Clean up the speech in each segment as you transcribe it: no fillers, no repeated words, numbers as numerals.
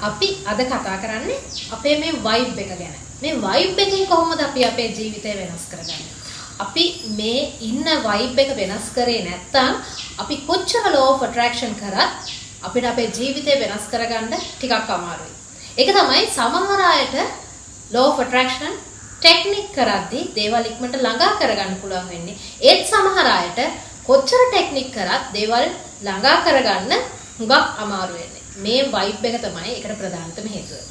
අපි අද කතා කරන්නේ අපේ මේ වයිබ් එක ගැන. මේ වයිබ් එකෙන් කොහොමද අපි අපේ ජීවිතය වෙනස් කරගන්නේ? අපි මේ ඉන්න වයිබ් එක වෙනස් කරේ නැත්නම් අපි කොච්චර law of attraction කරත් අපිට අපේ ජීවිතය වෙනස් කරගන්න ටිකක් අමාරුයි. ඒක තමයි සමහර අයට law of attraction ටෙක්නික් කරද්දී දේවල් ඉක්මනට ළඟා කරගන්න පුළුවන් වෙන්නේ. ඒත් සමහර අයට කොච්චර ටෙක්නික් කරත් දේවල් ළඟා කරගන්න හුඟක් අමාරු වෙන්නේ. මේ වයිබ් එක තමයි ඒකට ප්‍රධානතම හේතුව.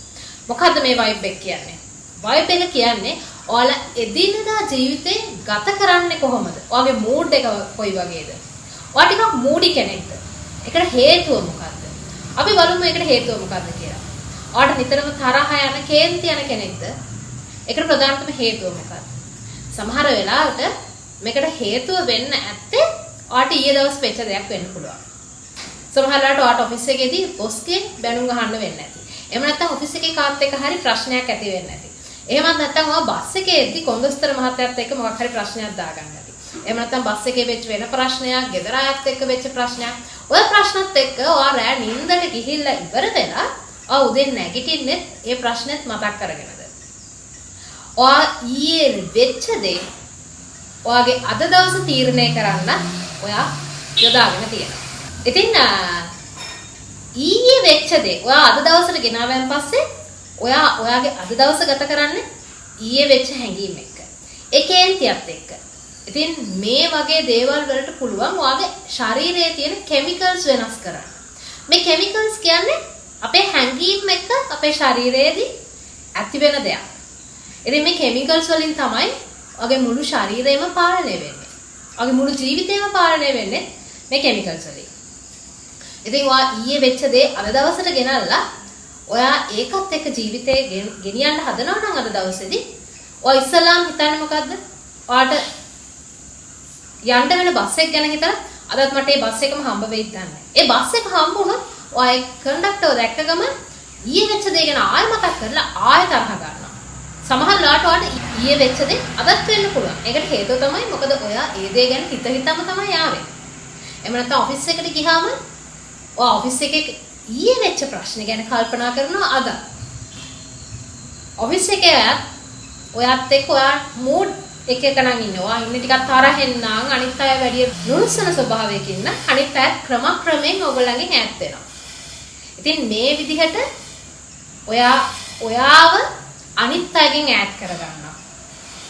මොකද්ද මේ වයිබ් එක කියන්නේ? වයිබ් එක කියන්නේ ඔයාලා එදිනෙදා ජීවිතේ ගත කරන්නේ කොහොමද? ඔයාගේ මූඩ් එක කොයි වගේද? ඔයා ටිකක් මූඩි කෙනෙක්ද? ඒකට හේතුව මොකද්ද? අපි බලමු ඒකට හේතුව මොකද්ද කියලා. ඔයාට නිතරම තරහ යන, කේන්ති යන කෙනෙක්ද? ඒකට ප්‍රධානතම හේතුව මොකක්ද? සමහර වෙලාවට මේකට හේතුව වෙන්න ඇත්තේ ඔයාට ඊයේ දවස් වෙච්ච දෙයක් වෙන්න පුළුවන්. සමහර වෙලාවට ඔයාට ඔෆිස් එකේදී බොස්ගෙන් බැනුම් අහන්න වෙන්නේ නැති. එහෙම නැත්නම් ඔෆිස් එකේ කාත් එක්ක හරි ප්‍රශ්නයක් ඇති වෙන්නේ නැති. එහෙමත් නැත්නම් ඔයා බස් එකේදී කොන්දොස්තර මහත්තයාත් එක්ක මොකක් හරි ප්‍රශ්නයක් දාගන්න නැති. එහෙම නැත්නම් බස් එකේ වෙච්ච වෙන ප්‍රශ්නයක්, ගෙදර අයත් එක්ක වෙච්ච ප්‍රශ්නයක්. ඔය ප්‍රශ්නත් එක්ක ඔයා රෑ නිින්දට ගිහිල්ලා ඉවර වෙලා ඔයා උදේ නැගිටින්නේ ඒ ප්‍රශ්නෙත් මතක් කරගෙනද? ඔයා ඊයේ වෙච්ච දේ ඔයාගේ අද දවස තීරණය කරන්න ඔයා යොදාගෙන තියෙනවා. ඉතින් ඊයේ වෙච්ච දේ ඔයා අද දවසට ගෙනාවන් පස්සේ ඔයාගේ අද දවස ගත කරන්නේ ඊයේ වෙච්ච හැඟීම් එක්ක. ඒ කේන්තියත් එක්ක. ඉතින් මේ වගේ දේවල් වලට පුළුවන් ඔයාගේ ශරීරයේ තියෙන කෙමිකල්ස් වෙනස් කරන්න. මේ කෙමිකල්ස් කියන්නේ අපේ හැඟීම් එක්ක අපේ ශරීරයේදී ඇති වෙන දෙයක්. ඉතින් මේ කෙමිකල්ස් වලින් තමයි ඔයාගේ මුළු ශරීරයම පාලනය වෙන්නේ. ඔයාගේ මුළු ජීවිතේම පාලනය වෙන්නේ මේ කෙමිකල්ස් වලින්. ඉතින් ඔයා ඊයේ වෙච්ච දේ අද දවසට ගෙනල්ලා ඔයා ඒකත් එක්ක ජීවිතේ ගෙනියන්න හදනවා නම් අද දවසේදී ඔයා ඉස්සලාම් හිතන්නේ මොකද්ද? ඔයාට යන්න වෙන බස් එක ගැන හිතලා අදත් මට මේ බස් එකම හම්බ වෙයිද දන්නේ. ඒ බස් එක හම්බ වුණොත් ඔයා ඒ කන්ඩක්ටර් දැක්ක ගමන් ඊයේ වෙච්ච දේ ගැන ආයෙ මතක් කරලා ආයෙ තරහ ගන්නවා. සමහර ලාට ඔයාට ඊයේ වෙච්ච දේ අදත් වෙන්න පුළුවන්. ඒකට හේතුව තමයි මොකද ඔයා ඒ දේ ගැන හිතම තමයි ආවේ. එහෙම නැත්නම් ඔෆිස් එකට ගියාම ඔයා ඔෆිස් එකේ ඊයේ වෙච්ච ප්‍රශ්න ගැන කල්පනා කරනවා අද. ඔෆිස් එකේ ඔයාත් එක්ක ඔයා මූඩ් එකක නම් ඉන්නවා. ඉන්නේ ටිකක් තරහෙන් නම් අනිත් අය වැඩි නුරුස්සන ස්වභාවයකින් නම් අනිත් අය ක්‍රමක්‍රමයෙන් ඔයගොල්ලන්ගෙන් ඈත් වෙනවා. ඉතින් මේ විදිහට ඔයාව අනිත් අයගෙන් ඈත් කරගන්නවා.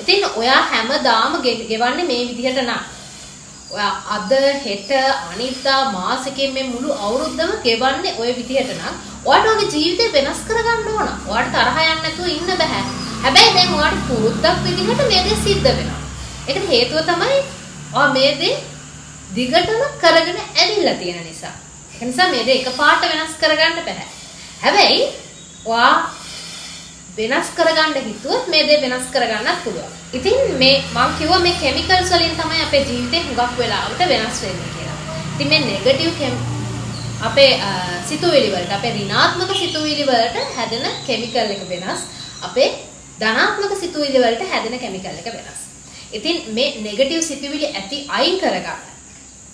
ඉතින් ඔයා හැමදාම ගෙවන්නේ මේ විදිහට නම් ඔයා අද හෙට අනිද්දා මාසෙකින් මේ මුළු අවුරුද්දම ගෙවන්නේ ওই විදිහට නම් ඔයාට ඔයාගේ ජීවිතේ වෙනස් කරගන්න ඕන. ඔයාට තරහ යන්න නැතුව ඉන්න බෑ. හැබැයි දැන් ඔයාට පුරුද්දක් විදිහට මේ දේ සිද්ධ වෙනවා. ඒකට හේතුව තමයි ඔයා මේ දේ දිගටම කරගෙන ඇවිල්ලා තියෙන නිසා. ඒ නිසා මේ දේ එකපාරට වෙනස් කරගන්න බෑ. හැබැයි ඔයා වෙනස් කරගන්න හිතුවොත් මේ දේ වෙනස් කරගන්නත් පුළුවන්. ඉතින් මේ මම කිව්වා මේ කෙමිකල්ස් වලින් තමයි අපේ ජීවිතේ හුඟක් වෙලාවට වෙනස් වෙන්නේ කියලා. ඉතින් මේ නෙගටිව් අපේ සිතුවිලි වලට අපේ ඍණාත්මක සිතුවිලි වලට හැදෙන කෙමිකල් එක වෙනස්. අපේ ධනාත්මක සිතුවිලි වලට හැදෙන කෙමිකල් එක වෙනස්. ඉතින් මේ නෙගටිව් සිතුවිලි ඇති අයින් කරගන්න.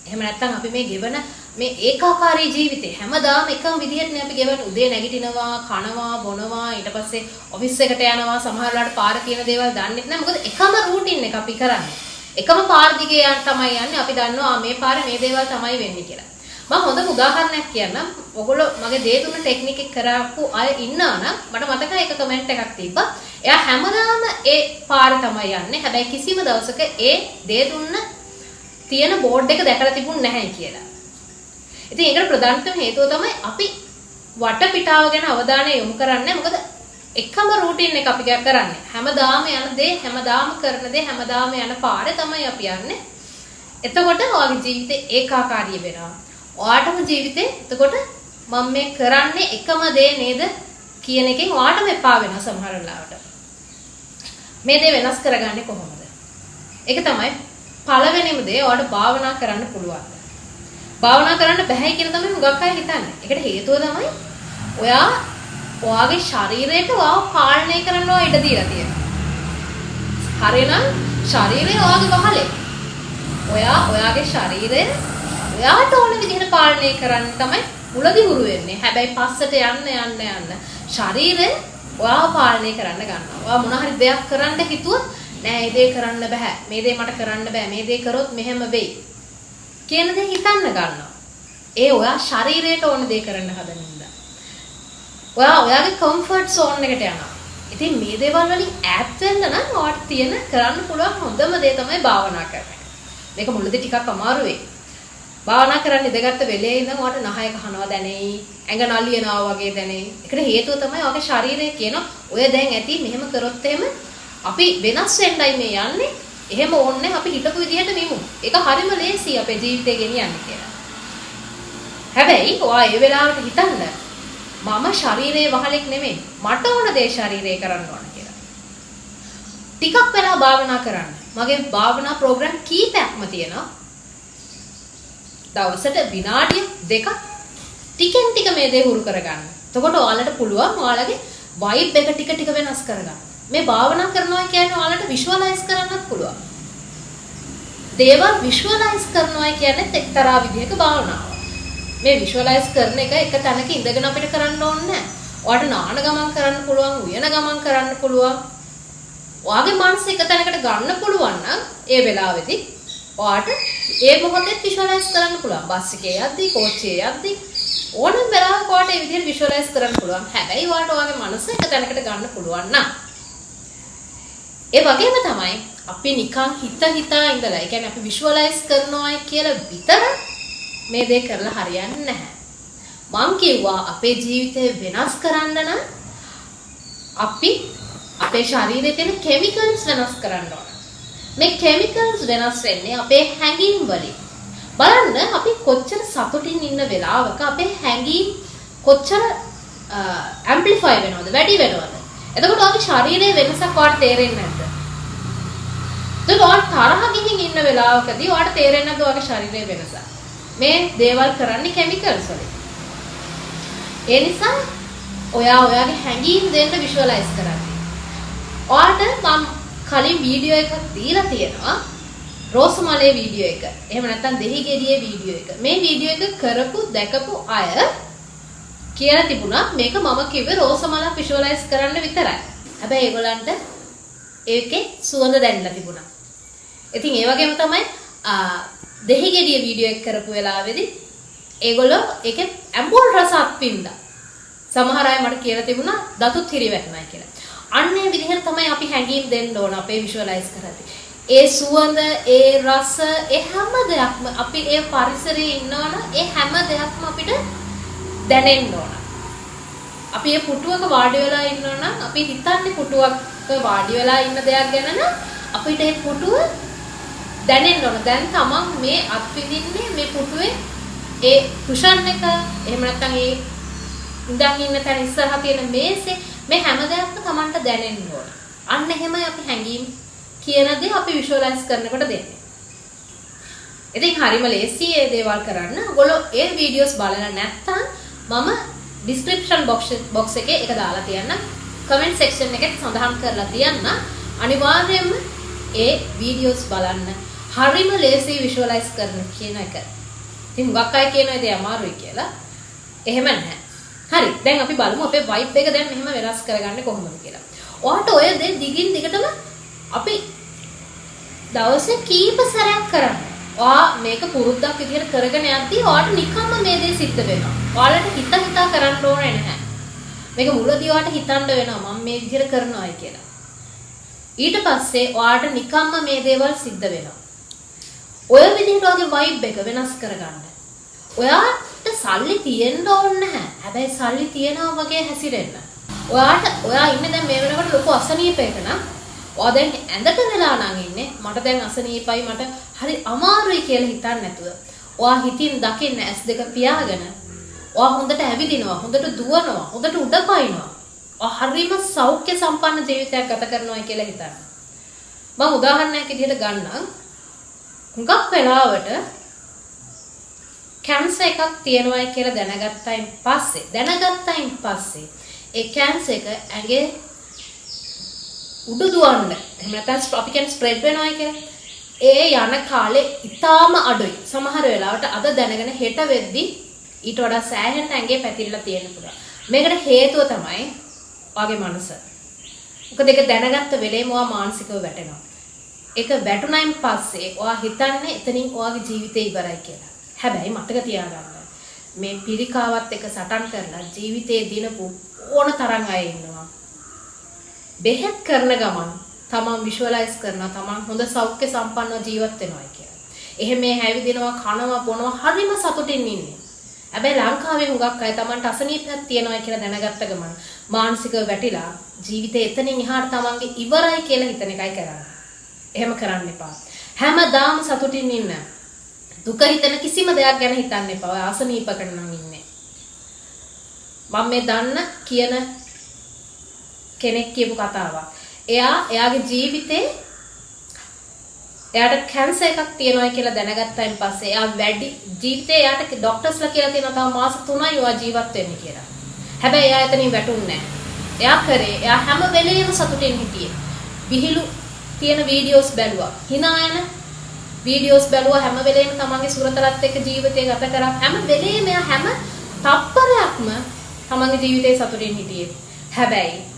එහෙම නැත්නම් අපි මේ ගෙවන මේ ඒකාකාරී ජීවිතේ හැමදාම එකම විදිහටනේ අපි ගෙවන උදේ නැගිටිනවා, කනවා, බොනවා, ඊට පස්සේ ඔෆිස් එකට යනවා, සමහර වෙලාවට පාර කියන දේවල් දන්නේ නැහැ. මොකද එකම රූටින් එක අපි කරන්නේ. එකම පාර දිගේ යන්න තමයි යන්නේ. අපි දන්නවා මේ පාරේ මේ දේවල් තමයි වෙන්නේ කියලා. මම හොඳ උදාහරණයක් කියන්නම්. ඔයගොල්ලෝ මගේ දේ තුන ටෙක්නික් එක කරාපු අය ඉන්නවා නම් මට මතකයි එක කමෙන්ට් එකක් තිබ්බා. එයා හැමදාම ඒ පාර තමයි යන්නේ. හැබැයි කිසිම දවසක ඒ දේ තුන තියෙන බෝඩ් එක දැකලා තිබුණ නැහැ කියලා. ඉතින් ඒකට ප්‍රධානම හේතුව තමයි අපි වටපිටාව ගැන අවධානය යොමු කරන්නේ. මොකද එකම රූටින් එක අපි කරන්නේ. හැමදාම යන දේ, හැමදාම කරන දේ, හැමදාම යන පාරේ තමයි අපි යන්නේ. එතකොට ඔයාගේ ජීවිතේ ඒකාකාරී වෙනවා. ඔයාටම ජීවිතේ එතකොට මම මේ කරන්නේ එකම දේ නේද කියන එකෙන් ඔයාටම එපා වෙනවා සමහර වෙලාවට. මේ දේ වෙනස් කරගන්නේ කොහොමද? ඒක තමයි පළවෙනිම දේ ඔයාලට භාවනා කරන්න පුළුවන්. භාවනා කරන්න බැහැ කියන තමයි හුඟක් අය හිතන්නේ. ඒකට හේතුව තමයි ඔයාගේ ශරීරයට ඔයාව පාලනය කරන්න ඔයා ඉඩ දීලා තියෙනවා. හරිනම් ශරීරය ඔයාගේ වහලේ. ඔයාගේ ශරීරය ඔයාට ඕන විදිහට පාලනය කරන්න තමයි මුලදී හුරු වෙන්නේ. හැබැයි පස්සට යන්න ශරීරය ඔයා පාලනය කරන්න ගන්නවා. ඔයා මොන හරි දෙයක් කරන්න හිතුවොත් නෑ මේ දේ කරන්න බෑ. මේ දේ මට කරන්න බෑ. මේ දේ කරොත් මෙහෙම වෙයි. කියන දේ හිතන්න ගන්නවා. ඒ ඔයා ශරීරයට ඕන දේ කරන්න හදන නිසා. ඔයාගේ කම්ෆර්ට් සෝන් එකට යනවා. ඉතින් මේ දේවල් වලින් ඈත් වෙන්න නම් ඔයාට තියෙන කරන්න පුළුවන් හොඳම දේ තමයි භාවනා කරන එක. මේක මුලදී ටිකක් අමාරු වෙයි. භාවනා කරන්න ඉඳගත්ත වෙලේ ඉඳන් ඔයාට නහය කහනවා දැනෙයි, ඇඟ නලියනවා වගේ දැනෙයි. ඒකට හේතුව තමයි ඔයාගේ ශරීරය කියන ඔය දැන් ඇති මෙහෙම කරොත් එහෙම අපි වෙනස් වෙන්නයි මේ යන්නේ. එහෙම ඕනේ අපි හිතපු විදිහට නිමු. ඒක හරිම ලේසි අපේ ජීවිතේ ගෙනියන්න කියලා. හැබැයි ඔයා ඒ වෙලාවට හිතන්න මම ශරීරයේ වහලෙක් නෙමෙයි. මට ඕන දේ ශරීරේ කරන්න ඕන කියලා. ටිකක් වෙලා භාවනා කරන්න. මගේ භාවනා ප්‍රෝග්‍රෑම් කීපයක්ම තියෙනවා. දවසට විනාඩිය දෙකක් ටිකෙන් ටික මේ දේ හුරු කරගන්න. එතකොට ඔයාලට පුළුවන් ඔයාලගේ වයිබ් එක ටික ටික වෙනස් කරගන්න. මේ භාවනා කරනවා කියන්නේ ඔයාලට විෂුවලයිස් කරන්නත් පුළුවන්. දේවල් විෂුවලයිස් කරනවා කියන්නේ එක්තරා විදිහක භාවනාවක්. මේ විෂුවලයිස් කරන එක තැනක ඉඳගෙන අපිට කරන්න ඕනේ නැහැ. ඔයාලට නාන ගමන් කරන්න පුළුවන්, උයන ගමන් කරන්න පුළුවන්. ඔයාගේ මනස එක තැනකට ගන්න පුළුවන් නම් ඒ වෙලාවේදී ඔයාට ඒ මොහොතේ විෂුවලයිස් කරන්න පුළුවන්. බස් එකේ යද්දී, කෝච්චියේ යද්දී ඕනම වෙලාවක ඔයාට ඒ විදිහට විෂුවලයිස් කරන්න පුළුවන්. හැබැයි ඔයාට ඔයාගේ මනස එක තැනකට ගන්න පුළුවන් නම් ඒ වගේම තමයි අපි නිකන් හිතා ඉඳලා, ඒ කියන්නේ අපි විෂුවලයිස් කරනවායි කියලා විතර මේ දේ කරලා හරියන්නේ නැහැ. මං කිව්වා අපේ ජීවිතය වෙනස් කරන්න නම් අපි අපේ ශරීරයේ තියෙන කෙමිකල්ස් වෙනස් කරන්න ඕන. මේ කෙමිකල්ස් වෙනස් වෙන්නේ අපේ හැඟීම් වලින්. බලන්න අපි කොච්චර සතුටින් ඉන්න වෙලාවක අපේ හැඟීම් කොච්චර ඇම්ප්ලිෆයි වෙනවද, වැඩි වෙනවද? එතකොට ඔයාගේ ශරීරයේ වෙනසක් ඔයාලට තේරෙන්නේ නැද්ද? එතකොට ඔයාලා තරහ ගිහින් ඉන්න වෙලාවකදී ඔයාලට තේරෙන්නේ නැද්ද ඔයාගේ ශරීරයේ වෙනස? මේ දේවල් කරන්නේ කෙමිකල්ස් වලින්. ඒ නිසා ඔයාගේ හැඟීම් දෙන්න විෂුවලයිස් කරන්න. ඔයාලට මම කලින් වීඩියෝ එකක් දීලා තියෙනවා. රෝසමලේ වීඩියෝ එක. එහෙම නැත්නම් දෙහිගෙඩියේ වීඩියෝ එක. මේ වීඩියෝ එක කරපු දැකපු අය කියලා තිබුණා මේක මම කිව්වේ රෝසමලක් විෂුවලයිස් කරන්න විතරයි. හැබැයි ඒගොල්ලන්ට ඒකේ සුවඳ දැනෙලා තිබුණා. ඉතින් ඒ වගේම තමයි දෙහිගෙඩියේ වීඩියෝ එක කරපු වෙලාවේදී ඒගොල්ලෝ ඒකේ ඇඹුල් රස අත්විඳා. සමහර අය මට කියලා තිබුණා දතුත් හිරි වැටුණා කියලා. අන්නේ විදිහට තමයි අපි හැඟීම් දෙන්න ඕන අපේ විෂුවලයිස් කරද්දී. ඒ සුවඳ, ඒ රස, ඒ හැම දෙයක්ම අපි ඒ පරිසරයේ ඉන්නවනම් ඒ හැම දෙයක්ම අපිට දැනෙන්න ඕන. අපි මේ පුටුවක වාඩි වෙලා ඉන්නවනම් අපි හිතන්නේ පුටුවක වාඩි වෙලා ඉන්න දෙයක් ගැන නම් අපිට ඒ පුටුව දැනෙන්න ඕන. දැන් තමන් මේ අත්විඳින්නේ මේ පුටුවේ ඒ කුෂන් එක, එහෙම නැත්නම් ඒ ඉඳන් ඉන්න තැන ඉස්සරහා තියෙන මේසේ, මේ හැම දෙයක්ම තමන්ට දැනෙන්න ඕන. අන්න එහෙමයි අපි හැංගීම් කියන දේ අපි විෂුවලයිස් කරනකොට දෙන්නේ. ඉතින් හරිම ලේසි මේ දේවල් කරන්න. ඔයගොල්ලෝ ඒ වීඩියෝස් බලලා නැත්නම් මම ඩිස්ක්‍රිප්ෂන් බොක්ස් එකේ ඒක දාලා තියන්නම්. කමෙන්ට් සෙක්ෂන් එකේ සඳහන් කරලා තියන්න. අනිවාර්යයෙන්ම ඒ වීඩියෝස් බලන්න. හරිම ලේසි විෂුවලයිස් කරන්න කියන එක. ඉතින් හුඟක් අය කියනවා ඒක අමාරුයි කියලා. එහෙම නැහැ. හරි. දැන් අපි බලමු අපේ වයිබ් එක දැන් මෙහෙම වෙනස් කරගන්නේ කොහොමද කියලා. ඔයාට ඔය දේ දිගින් දිගටම අපි දවසේ කීප සැරයක් කරන්න. ඔයා මේක පුරුද්දක් විදිහට කරගෙන යද්දී ඔයාට නිකම්ම මේ දේ සිද්ධ වෙනවා. ඔයාලට හිතා කරන්න ඕනේ නැහැ. මේක මුලදී ඔයාට හිතන්න වෙනවා මම මේ විදිහට කරනවායි කියලා. ඊට පස්සේ ඔයාට නිකම්ම මේ දේවල් සිද්ධ වෙනවා. ඔය විදිහට ඔයාගේ වයිබ් එක වෙනස් කරගන්න. ඔයාට සල්ලි තියෙන්න ඕනේ නැහැ. හැබැයි සල්ලි තියනවා වගේ හැසිරෙන්න. ඔයා ඉන්නේ දැන් මේ වෙනකොට ලොකු අසනීපයක නම් ඔයා දැන් ඇඳට වෙලා නම් ඉන්නේ මට දැන් අසනීපයි මට හරි අමාරුයි කියලා හිතන්නේ නැතුව ඔයා හිතින් දකින්න S2 පියාගෙන ඔයා හොඳට ඇවිදිනවා හොඳට දුවනවා හොඳට උඩ පයින්නවා ඔයා හරිම සෞඛ්‍ය සම්පන්න ජීවිතයක් ගත කරනවා කියලා හිතන්න. මම උදාහරණයක් විදිහට ගන්නම්. හුඟක් වෙලාවට කැන්සර් එකක් තියෙනවායි කියලා දැනගත්තයින් පස්සේ ඒ කැන්සර් එක ඇඟේ උඩ දුවන්න එහෙම නැත්නම් අපි කියන්නේ ස්ප්‍රෙඩ් වෙනවායි කියලා. ඒ යන කාලේ ඉතාම අඩුයි. සමහර වෙලාවට අද දැනගෙන හෙට වෙද්දි ඊට වඩා සෑහෙන ඇඟේ පැතිරලා තියෙන්න පුළුවන්. මේකට හේතුව තමයි ඔයාගේ මනස. මොකද ඒක දැනගත්ත වෙලේම ඔයා මානසිකව වැටෙනවා. ඒක වැටුණයින් පස්සේ ඔයා හිතන්නේ එතනින් ඔයාගේ ජීවිතේ ඉවරයි කියලා. හැබැයි මතක තියාගන්න මේ පිරිකාවත් එක සටන් කරලා ජීවිතේ දිනපු ඕන තරම් අය ඉන්නවා. බෙහෙත් කරන ගමන් තමන් විෂුවලයිස් කරනවා තමන් හොඳ සෞඛ්‍ය සම්පන්නව ජීවත් වෙනවා කියලා. එහෙම මේ හැවිදිනවා කනවා බොනවා හරිම සතුටින් ඉන්නේ. හැබැයි ලංකාවේ හුඟක් අය තමන්ට අසනීපයක් තියෙනවා කියලා දැනගත්ත ගමන් මානසිකව වැටිලා ජීවිතේ එතනින් එහාට තමන්ගේ ඉවරයි කියලා හිතන එකයි කරන්නේ. එහෙම කරන්න එපා. හැමදාම සතුටින් ඉන්න. දුක හිතන කිසිම දෙයක් ගැන හිතන්න එපා. ඔය අසනීපකට නම් ඉන්නේ. මම මේ දන්න කියන කෙනෙක් කියපු කතාවක්. එයාගේ ජීවිතේ එයාට කැන්සර් එකක් තියෙනවා කියලා දැනගත්තායින් පස්සේ එයා වැඩි ජීවිතේ එයාට ડોක්ටර්ස්ලා කියලා තියෙනවා තව මාස 3යි ඔයා ජීවත් වෙන්න කියලා. හැබැයි එයා එතනින් වැටුන්නේ නැහැ. එයා හැම වෙලේම සතුටින් හිටියේ. විහිළු තියෙන වීඩියෝස් බැලුවා. hina යන වීඩියෝස් බැලුවා හැම වෙලේම තමන්ගේ සුරතලත් එක්ක ජීවිතය ගත කරා. හැම වෙලේම එයා හැම තප්පරයක්ම තමන්ගේ ජීවිතේ සතුටින් හිටියේ. හැබැයි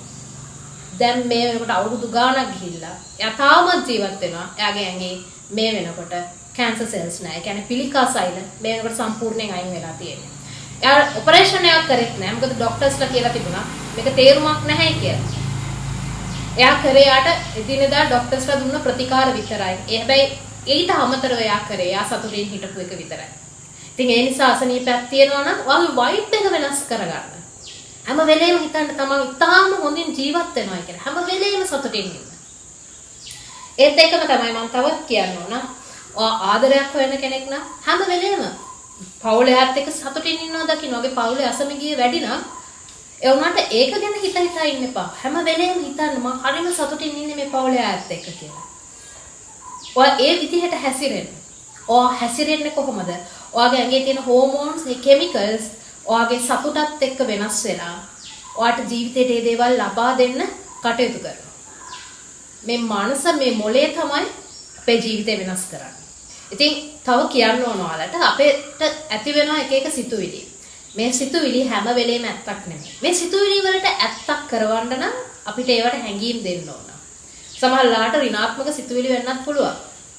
දැන් මේ වෙනකොට අවුරුදු ගාණක් ගිහිල්ලා එයා තාමත් ජීවත් වෙනවා. එයාගේ ඇඟේ මේ වෙනකොට කැන්සර් සෙල්ස් නැහැ. ඒ කියන්නේ පිළිකා සෛල මේ වෙනකොට සම්පූර්ණයෙන් අයින් වෙලා තියෙනවා. එයා ඔපරේෂන් එකක් කරෙත් නැහැ. මොකද ડોක්ටර්ස්ලා කියලා තිබුණා මේක තේරුමක් නැහැ කියලා. එයා කරේ යාට එදිනෙදා ડોක්ටර්ස්ලා දුන්න ප්‍රතිකාර විතරයි. හැබැයි ඊට අමතරව එයා කරේ එයා සතුටින් හිටපු එක විතරයි. ඉතින් ඒ නිසා අසනීපයක් තියෙනවා නම් ඔයාගේ වයිබ් එක වෙනස් කරගන්න. හැම වෙලේම හිතන්න තමන් ඉතාම හොඳින් ජීවත් වෙනවා කියලා. හැම වෙලේම සතුටින් ඉන්න. ඒත් එකම තමයි මම තවත් කියන්න ඕන. ඔයා ආදරයක් හොයන කෙනෙක් නම් හැම වෙලේම පවුලයාත් එක්ක සතුටින් ඉන්නවා දකින්න. ඔගේ පවුලේ අසමගිය වැඩි නම් ඒ වුණාට ඒක ගැන හිතා ඉන්න එපා. හැම වෙලේම හිතන්න මම හරිම සතුටින් ඉන්නේ මේ පවුලයාත් එක්ක කියලා. ඔයා ඒ විදිහට හැසිරෙන්න. ඔයා හැසිරෙන්නේ කොහොමද? ඔයාගේ ඇඟේ තියෙන හෝමෝන්ස්, ඒ කෙමිකල්ස් ඔයාගේ සතුටත් එක්ක වෙනස් වෙලා ඔයාට ජීවිතේට මේ දේවල් ලබා දෙන්න කටයුතු කරනවා. මේ මනස මේ මොලේ තමයි අපේ ජීවිතේ වෙනස් කරන්නේ. ඉතින් තව කියන්න ඕන ඔයාලට අපේට ඇති වෙන එක සිතුවිලි. මේ සිතුවිලි හැම වෙලේම ඇත්තක් නෙමෙයි. මේ සිතුවිලි වලට ඇත්තක් කරවන්න නම් අපිට ඒවට හැඟීම් දෙන්න ඕන. සමහරවිට ඍණාත්මක සිතුවිලි වෙන්නත් පුළුවන්.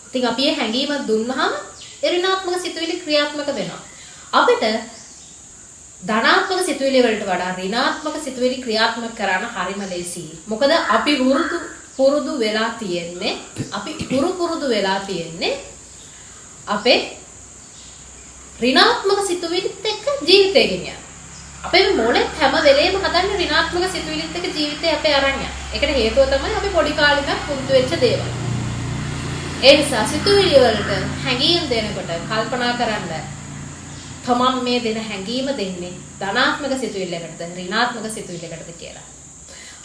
ඉතින් අපි මේ හැඟීම දුන්නාම ඒ ඍණාත්මක සිතුවිලි ක්‍රියාත්මක වෙනවා. අපිට ධනාත්මක සිතුවිලි වලට වඩා ඍණාත්මක සිතුවිලි ක්‍රියාත්මක කරන්න හරිම ලේසියි. මොකද අපි පුරුදු වෙලා තියෙන්නේ අපේ ඍණාත්මක සිතුවිලිත් එක්ක ජීවිතය ගෙනියන්න. අපේ මොළේ හැම වෙලේම හදන්නේ ඍණාත්මක සිතුවිලිත් එක්ක ජීවිතේ අපේ අරන් යන. ඒකට හේතුව තමයි අපි පොඩි කාලේ ඉඳන් පුරුදු වෙච්ච දේවල්. ඒ නිසා සිතුවිලි වලට හැඟීම් දෙනකොට කල්පනා කරන්න තමන් මේ දෙන හැඟීම දෙන්නේ ධනාත්මක සිතුවිල්ලකටද ඍණාත්මක සිතුවිල්ලකටද කියලා.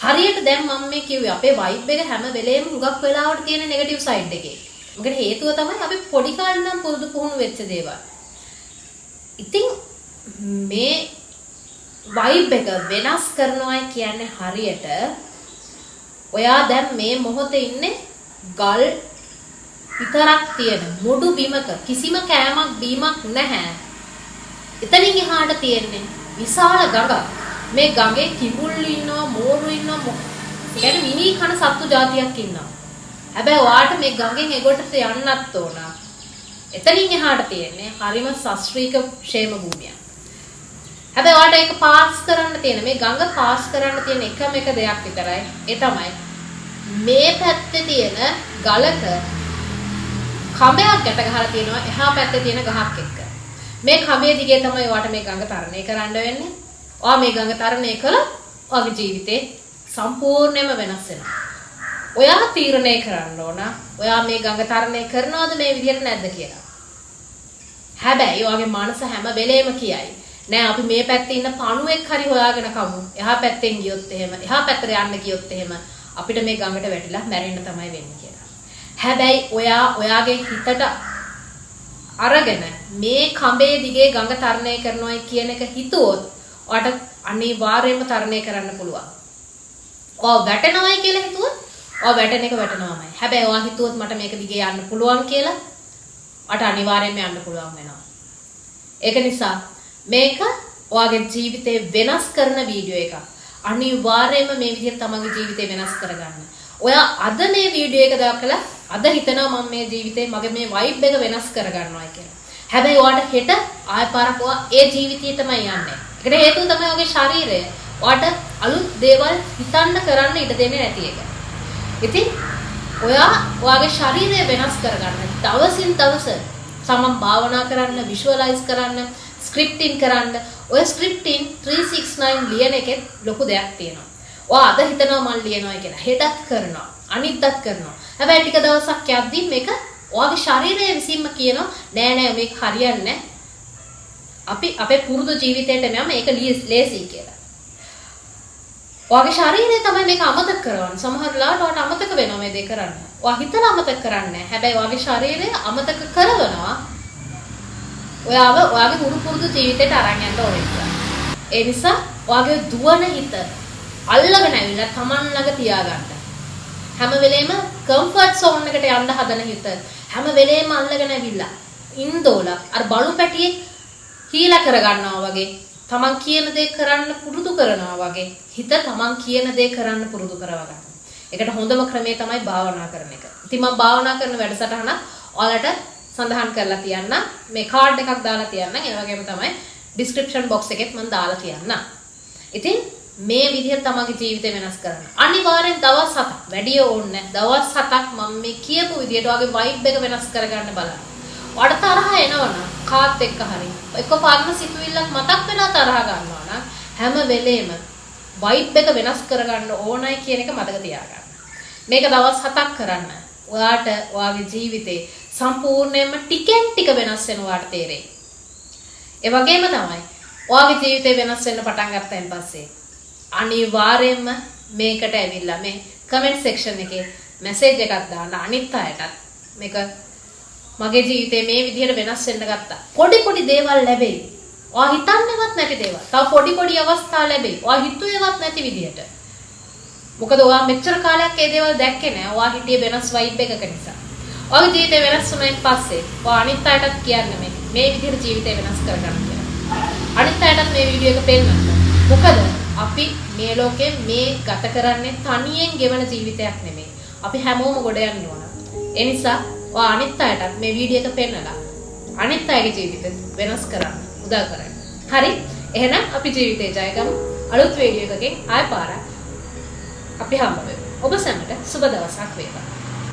හරියට දැන් මම මේ කිව්වේ අපේ වයිබ් එක හැම වෙලේම හුඟක් වෙලාවට තියෙන නෙගටිව් සයිඩ් එකේ. මොකද හේතුව තමයි අපි පොඩි කාලේ ඉඳන් පුරුදු පුහුණු වෙච්ච දේවල්. ඉතින් මේ වයිබ් එක වෙනස් කරනවා කියන්නේ හරියට ඔයා දැන් මේ මොහොතේ ඉන්නේ ගල් විතරක් තියෙන මුඩු බිමක කිසිම කෑමක් බීමක් නැහැ. එතනින් එහාට තියෙන්නේ විශාල ගඟක්. මේ ගඟේ කිඹුල්ලු ඉන්නවා, මෝරු ඉන්නවා, يعني මිනි කන සත්තු జాතියක් ඉන්නවා. හැබැයි ඔයාට මේ ගඟෙන් එගොඩට යන්නත් ඕන. එතනින් එහාට තියෙන්නේ හරිම ශාස්ත්‍රීය ക്ഷേම භූමියක්. හැබැයි ඔයාට ඒක පාස් කරන්න තියෙන මේ ගඟ පාස් කරන්න තියෙන එකම එක දෙයක් විතරයි. ඒ තමයි මේ පැත්තේ තියෙන ගලක කඹයක් ගැට ගහලා තියෙනවා එහා පැත්තේ තියෙන ගහක් එක්ක. මේ කඹේ දිගේ තමයි ඔයාට මේ ගඟ තරණය කරන්න වෙන්නේ. ඔයා මේ ගඟ තරණය කළා ඔයාගේ ජීවිතේ සම්පූර්ණයෙන්ම වෙනස් වෙනවා. ඔයා තීරණය කරන්න ඕන ඔයා මේ ගඟ තරණය කරනවද මේ විදිහට නැද්ද කියලා. හැබැයි ඔයාගේ මනස හැම වෙලේම කියයි නෑ අපි මේ පැත්තේ ඉන්න පණුවෙක් හරි හොයාගෙන කමු. එහා පැත්තෙන් ගියොත් එහෙම එහා පැත්තට යන්න ගියොත් එහෙම අපිට මේ ගඟට වැටිලා මැරෙන්න තමයි වෙන්නේ කියලා. හැබැයි ඔයාගේ හිතට අරගෙන මේ කඹේ දිගේ ගඟ තරණය කරනවායි කියන එක හිතුවොත් ඔයාට අනිවාර්යයෙන්ම තරණය කරන්න පුළුවන්. ඔයා වැටෙනවායි කියලා හිතුවොත් ඔයා වැටෙන එක වැටෙනවාමයි. හැබැයි ඔයා හිතුවොත් මට මේක දිගේ යන්න පුළුවන් කියලා ඔයාට අනිවාර්යයෙන්ම යන්න පුළුවන් වෙනවා. ඒක නිසා මේක ඔයාගේ ජීවිතේ වෙනස් කරන වීඩියෝ එකක්. අනිවාර්යයෙන්ම මේ විදිහට තමන්ගේ ජීවිතේ වෙනස් කරගන්න. ඔයා අද මේ වීඩියෝ එක දාකලා අද හිතනවා මම මේ ජීවිතේ මගේ මේ වයිබ් එක වෙනස් කරගන්නවා කියලා. හැබැයි ඔයාට හෙට ආය පාරක් ඔයා ඒ ජීවිතයටමයි යන්නේ. ඒකට හේතුව තමයි ඔයාගේ ශරීරය. ඔයාට අලුත් දේවල් හිතන්න කරන්න ඉඩ දෙන්නේ නැති එක. ඉතින් ඔයාගේ ශරීරය වෙනස් කරගන්න. දවසින් දවස සමම් භාවනා කරන්න, විෂුවලයිස් කරන්න, ස්ක්‍රිප්ටින් කරන්න. ඔය ස්ක්‍රිප්ටින් 369 ලියන එකේ ලොකු දෙයක් තියෙනවා. ඔයා අද හිතනවා මම ලියනවා කියලා. හෙටත් කරනවා. අනිද්දාත් කරනවා. හැබැයි ටික දවසක් යද්දී මේක ඔයාගේ ශරීරය විසින්ම කියනවා නෑ නෑ මේක හරියන්නේ නැහැ. අපේ පුරුදු ජීවිතේට මෙයා මේක ලේසි කියලා. ඔයාගේ ශරීරය තමයි මේක අමතක කරවන්නේ. සමහර වෙලාවට ඔයාට අමතක වෙනවා මේ දේ කරන්න. ඔයා හිතලා අමතක කරන්නේ නැහැ. හැබැයි ඔයාගේ ශරීරය අමතක කරනවා. ඔයාගේ පුරුදු ජීවිතේට අරන් යන්න ඕනේ. ඒ නිසා ඔයාගේ දුවන හිත අල්ලගෙන ඇවිල්ලා Taman ළඟ තියාගන්න. හැම වෙලේම කම්ෆර්ට් සෝන් එකට යන්න හදන හිත හැම වෙලේම අල්ලගෙන ඇවිල්ලා ඉන්දෝල අර බලු පැටියෙක් හීලා කරගන්නවා වගේ Taman කියන දේ කරන්න පුරුදු කරනවා වගේ හිත Taman කියන දේ කරන්න පුරුදු කරව ගන්න. ඒකට හොඳම ක්‍රමය තමයි භාවනා කරන එක. ඉතින් මම භාවනා කරන වැඩසටහන ඔයාලට සඳහන් කරලා තියන්න. මේ කාඩ් එකක් දාලා තියන්න. ඒ වගේම තමයි ඩිස්ක්‍රිප්ෂන් බොක්ස් එකෙත් මම දාලා තියන්න. ඉතින් මේ විදිහට තමන්ගේ ජීවිතය වෙනස් කරන්න. අනිවාර්යෙන් දවස් 7ක් වැඩි ඕනේ නැහැ. දවස් 7ක් මම මේ කියපු විදිහට ඔයාගේ වයිබ් එක වෙනස් කරගන්න බලන්න. ඔයාට තරහ එනවනම් කාත් එක්ක හරි. එකපාරම සිතුවිල්ලක් මතක් වෙලා තරහ ගන්නවා නම් හැම වෙලේම වයිබ් එක වෙනස් කරගන්න ඕනයි කියන එක මතක තියාගන්න. මේක දවස් 7ක් කරන්න. ඔයාට ඔයාගේ ජීවිතේ සම්පූර්ණයෙන්ම ටිකෙන් ටික වෙනස් වෙන ඔයාට තේරෙයි. ඒ වගේම තමයි ඔයාගේ ජීවිතේ වෙනස් වෙන්න පටන් ගත්තයින් පස්සේ අනිවාර්යයෙන්ම මේකට ඇවිල්ලා මේ කමෙන්ට් සෙක්ෂන් එකේ මැසේජ් එකක් දාන්න අනිත් අයටත් මේක මගේ ජීවිතේ මේ විදිහට වෙනස් වෙන්න ගත්තා. පොඩි දේවල් ලැබෙයි. ඔයා හිතන්නේවත් නැති දේවල්. තව පොඩි අවස්ථා ලැබෙයි. ඔයා හිතුවේවත් නැති විදිහට. මොකද ඔයා මෙච්චර කාලයක් ඒ දේවල් දැක්කේ නැහැ. ඔයා හිටියේ වෙනස් වයිබ් එකක නිසා. ඔයාගේ ජීවිතේ වෙනස් වුණායින් පස්සේ ඔයා අනිත් අයටත් කියන්නේ මේ විදිහට ජීවිතේ වෙනස් කරගන්න කියලා. අනිත් අයටත් මේ වීඩියෝ එක පෙන්නන්න. මොකද අපි මේ ලෝකේ මේ ගත කරන්නේ තනියෙන් ගෙවන ජීවිතයක් නෙමෙයි. අපි හැමෝම ගොඩ යන්න ඕන. ඒ නිසා ඔයා අනිත් අයටත් මේ වීඩියෝ එක පෙන්නලා අනිත් අයගේ ජීවිත වෙනස් කරන්න උදව් කරන්න. හරි? එහෙනම් අපි ජීවිතේ ජය ගමු. අලුත් වීඩියෝ එකකින් ආය පාරක් අපි හම්බ වෙමු. ඔබ සැමට සුබ දවසක් වේවා.